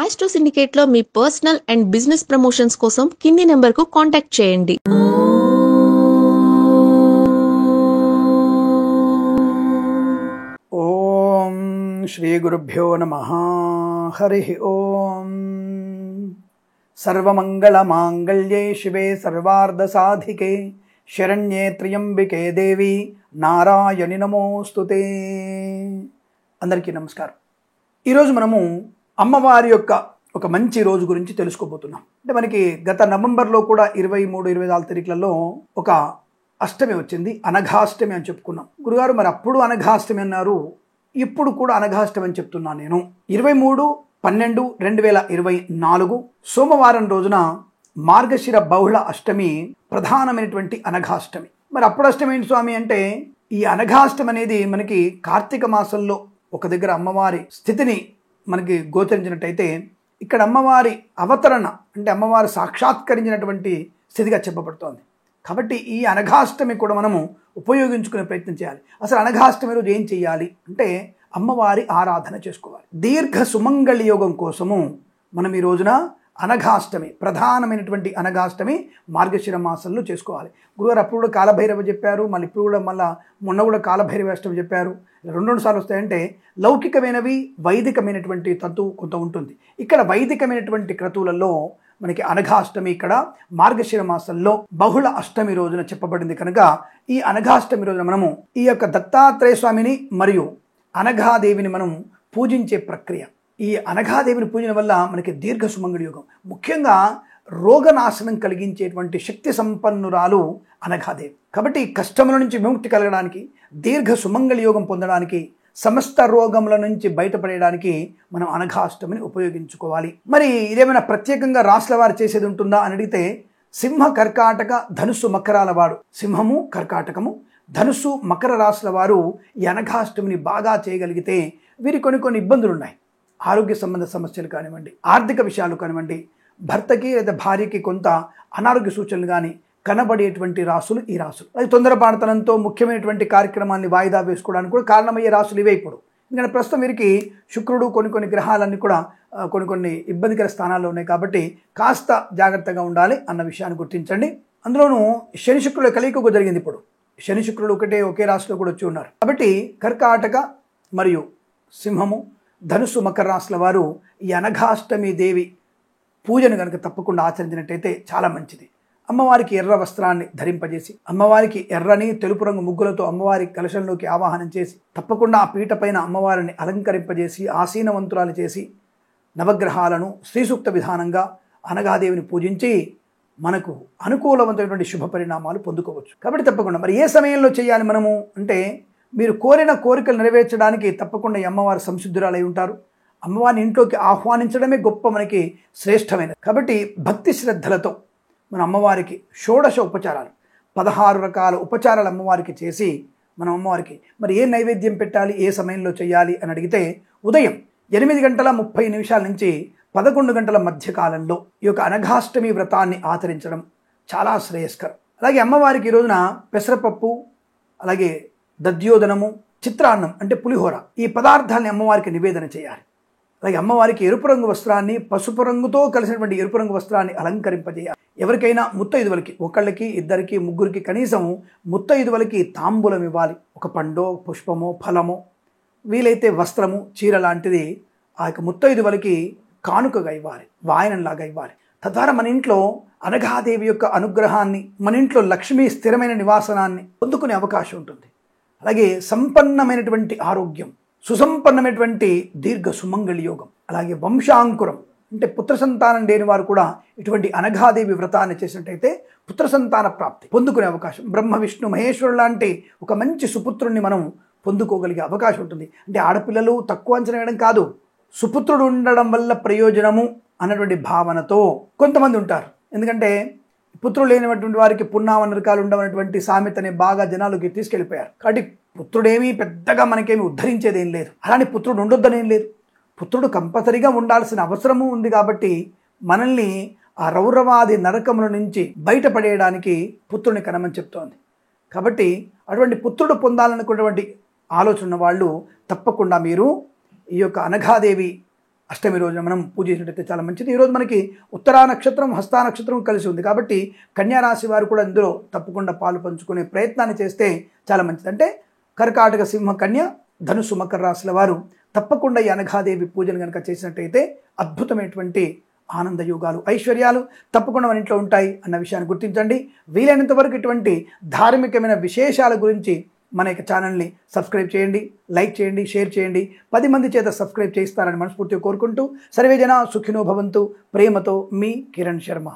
Astro సిండికేట్లో మీ personal and business promotions కోసం కింది నెంబర్కు కాంటాక్ట్ చేయండి. ఓం శ్రీ గురుభ్యో నమః. హరి ఓం. సర్వమంగళమాంగళ్యే శివే సర్వార్ధసాధికే శరణ్యే త్ర్యంబికే దేవి నారాయణి నమోస్తుతే. అందరికీ నమస్కారం. ఈరోజు మనము అమ్మవారి యొక్క ఒక మంచి రోజు గురించి తెలుసుకోబోతున్నాం. అంటే మనకి గత నవంబర్లో కూడా 23-24 తారీఖులలో ఒక అష్టమి వచ్చింది, అనఘాష్టమి అని చెప్పుకున్నాం. గురుగారు మరి అప్పుడు అనఘాష్టమి అన్నారు, ఇప్పుడు కూడా అనఘాష్టమి అని చెప్తున్నాను నేను. 23/12/2024 సోమవారం రోజున మార్గశిర బహుళ అష్టమి ప్రధానమైనటువంటి అనఘాష్టమి. మరి అప్పుడు అష్టమి ఏంటి స్వామి అంటే, ఈ అనఘాష్టమి అనేది మనకి కార్తీక మాసంలో ఒక దగ్గర అమ్మవారి స్థితిని మనకి గోచరించినట్టయితే, ఇక్కడ అమ్మవారి అవతరణ అంటే అమ్మవారు సాక్షాత్కరించినటువంటి స్థితిగా చెప్పబడుతోంది. కాబట్టి ఈ అనఘాష్టమి కూడా మనము ఉపయోగించుకునే ప్రయత్నం చేయాలి. అసలు అనఘాష్టమి రోజు ఏం చేయాలి అంటే, అమ్మవారి ఆరాధన చేసుకోవాలి. దీర్ఘ సుమంగళి యోగం కోసము మనం ఈ రోజున అనఘాష్టమి, ప్రధానమైనటువంటి అనఘాష్టమి మార్గశిర మాసంలో చేసుకోవాలి. గురుగారు అప్పుడు కూడా కాలభైరవ చెప్పారు, మళ్ళీ ఇప్పుడు కూడా మొన్న కూడా కాలభైరవ అష్టమి చెప్పారు. రెండు సార్లు వస్తాయంటే లౌకికమైనవి, వైదికమైనటువంటి తంతు కొంత ఉంటుంది. ఇక్కడ వైదికమైనటువంటి క్రతువులలో మనకి అనఘాష్టమి ఇక్కడ మార్గశిర మాసంలో బహుళ అష్టమి రోజున చెప్పబడింది. కనుక ఈ అనఘాష్టమి రోజున మనము ఈ యొక్క దత్తాత్రేయ స్వామిని మరియు అనఘాదేవిని మనం పూజించే ప్రక్రియ. ఈ అనఘాదేవిని పూజన వల్ల మనకి దీర్ఘ సుమంగళి యోగం, ముఖ్యంగా రోగనాశనం కలిగించేటువంటి శక్తి సంపన్నురాలు అనఘాదేవి. కాబట్టి కష్టముల నుంచి విముక్తి కలగడానికి, దీర్ఘ సుమంగళి యోగం పొందడానికి, సమస్త రోగముల నుంచి బయటపడేయడానికి మనం అనఘాష్టమిని ఉపయోగించుకోవాలి. మరి ఇదేమైనా ప్రత్యేకంగా రాశుల వారు చేసేది ఉంటుందా అని అడిగితే, సింహ, కర్కాటక, ధనుస్సు, మకరాల వారు, సింహము, కర్కాటకము, ధనుస్సు, మకర రాశుల వారు ఈ అనఘాష్టమిని బాగా చేయగలిగితే వీరి కొన్ని ఇబ్బందులు ఉన్నాయి. ఆరోగ్య సంబంధ సమస్యలు కానివ్వండి, ఆర్థిక విషయాలు కానివ్వండి, భర్తకి లేదా భార్యకి కొంత అనారోగ్య సూచనలు కానీ కనబడేటువంటి రాసులు ఈ రాసులు. అది తొందరపాటుతనంతో ముఖ్యమైనటువంటి కార్యక్రమాన్ని వాయిదా వేసుకోవడానికి కూడా కారణమయ్యే రాసులు ఇవే. ఇప్పుడు ఎందుకంటే ప్రస్తుతం వీరికి శుక్రుడు కొన్ని గ్రహాలన్నీ కూడా కొన్ని ఇబ్బందికర స్థానాల్లో ఉన్నాయి. కాబట్టి కాస్త జాగ్రత్తగా ఉండాలి అన్న విషయాన్ని గుర్తించండి. అందులోనూ శని శుక్రుల కలయిక జరిగింది. ఇప్పుడు శని శుక్రుడు ఒకే రాశిలో కూడా వచ్చి ఉన్నారు. కాబట్టి కర్కాటక మరియు సింహము, ధనుస్సు, మకర రాశుల వారు ఈ అనఘాష్టమి దేవి పూజను కనుక తప్పకుండా ఆచరించినట్టయితే చాలా మంచిది. అమ్మవారికి ఎర్ర వస్త్రాన్ని ధరింపజేసి, అమ్మవారికి ఎర్రని తెలుపు రంగు ముగ్గులతో అమ్మవారి కలశంలోకి ఆవాహనం చేసి, తప్పకుండా ఆ పీట పైన అమ్మవారిని అలంకరింపజేసి ఆసీనవంతురాలు చేసి, నవగ్రహాలను శ్రీసూక్త విధానంగా అనఘాదేవిని పూజించి మనకు అనుకూలవంతమైనటువంటి శుభ పరిణామాలు పొందుకోవచ్చు. కాబట్టి తప్పకుండా మరి ఏ సమయంలో చేయాలి మనము అంటే, మీరు కోరిన కోరికలు నెరవేర్చడానికి తప్పకుండా ఈ అమ్మవారు సంసిద్ధురాలై ఉంటారు. అమ్మవారిని ఇంట్లోకి ఆహ్వానించడమే గొప్ప మనకి శ్రేష్టమైనది. కాబట్టి భక్తి శ్రద్ధలతో మన అమ్మవారికి షోడశ ఉపచారాలు, 16 రకాల ఉపచారాలు అమ్మవారికి చేసి మనం అమ్మవారికి మరి ఏ నైవేద్యం పెట్టాలి, ఏ సమయంలో చేయాలి అని అడిగితే, ఉదయం 8:30 నుంచి 11 గంటల మధ్య కాలంలో ఈ యొక్క అనఘాష్టమి వ్రతాన్ని ఆచరించడం చాలా శ్రేయస్కరం. అలాగే అమ్మవారికి ఈ రోజున పెసరపప్పు, అలాగే దద్యోదనము, చిత్రాన్నం అంటే పులిహోర, ఈ పదార్థాలని అమ్మవారికి నివేదన చేయాలి. అలాగే అమ్మవారికి ఎరుపు రంగు వస్త్రాన్ని, పసుపు రంగుతో కలిసినటువంటి ఎరుపు రంగు వస్త్రాన్ని అలంకరింపజేయాలి. ఎవరికైనా ముత్తైదువులకి, ఒకళ్ళకి, ఇద్దరికి, ముగ్గురికి కనీసం ముత్తైదువులకి తాంబూలం ఇవ్వాలి. ఒక పండో, పుష్పమో, ఫలమో, వీలైతే వస్త్రము, చీర లాంటిది ఆ యొక్క ముత్తైదువులకి కానుకగా ఇవ్వాలి, వాయనంలాగా ఇవ్వాలి. తద్వారా మన ఇంట్లో అనఘాదేవి యొక్క అనుగ్రహాన్ని, మన ఇంట్లో లక్ష్మీ స్థిరమైన నివాసనాన్ని పొందుకునే అవకాశం ఉంటుంది. అలాగే సంపన్నమైనటువంటి ఆరోగ్యం, సుసంపన్నమైనటువంటి దీర్ఘ సుమంగళి యోగం, అలాగే వంశాంకురం అంటే పుత్ర సంతానం లేని వారు కూడా ఇటువంటి అనఘాదేవి వ్రతాన్ని చేసినట్టయితే పుత్ర సంతాన ప్రాప్తి పొందుకునే అవకాశం, బ్రహ్మ విష్ణు మహేశ్వరుడు లాంటి ఒక మంచి సుపుత్రుడిని మనం పొందుకోగలిగే అవకాశం ఉంటుంది. అంటే ఆడపిల్లలు తక్కువ అంచనా వేయడం కాదు, సుపుత్రుడు ఉండడం వల్ల ప్రయోజనము అన్నటువంటి భావనతో కొంతమంది ఉంటారు. ఎందుకంటే పుత్రుడు లేనటువంటి వారికి పున్నావనరకాలు ఉండవనటువంటి సామెతని బాగా జనాలకి తీసుకెళ్ళిపోయారు. కాబట్టి పుత్రుడేమీ పెద్దగా మనకేమి ఉద్ధరించేదేం లేదు, అలానే పుత్రుడు ఉండొద్దనేం లేదు. పుత్రుడు కంపల్సరిగా ఉండాల్సిన అవసరము ఉంది. కాబట్టి మనల్ని ఆ రౌరవాది నరకముల నుంచి బయటపడేయడానికి పుత్రుని కనమని చెప్తోంది. కాబట్టి అటువంటి పుత్రుడు పొందాలనుకున్నటువంటి ఆలోచన వాళ్ళు తప్పకుండా మీరు ఈ యొక్క అనఘాదేవి అష్టమి రోజున మనం పూజ చేసినట్టయితే చాలా మంచిది. ఈరోజు మనకి ఉత్తరా నక్షత్రం, హస్తా నక్షత్రం కలిసి ఉంది కాబట్టి కన్యా రాశి వారు కూడా ఇందులో తప్పకుండా పాలు పంచుకునే ప్రయత్నాన్ని చేస్తే చాలా మంచిది. అంటే కర్కాటక, సింహ, కన్య, ధనుసు, మకర రాశుల వారు తప్పకుండా ఈ అనఘాదేవి పూజను కనుక చేసినట్టయితే అద్భుతమైనటువంటి ఆనంద యోగాలు, ఐశ్వర్యాలు తప్పకుండా మన ఇంట్లో ఉంటాయి అన్న విషయాన్ని గుర్తించండి. వీలైనంత వరకు ఇటువంటి ధార్మికమైన విశేషాల గురించి మన యొక్క ఛానల్ని సబ్స్క్రైబ్ చేయండి, లైక్ చేయండి, షేర్ చేయండి. 10 మంది చేత సబ్స్క్రైబ్ చేస్తారని మనస్ఫూర్తిగా కోరుకుంటూ సర్వే జన సుఖినో భవంతు. ప్రేమతో మీ కిరణ్ శర్మ.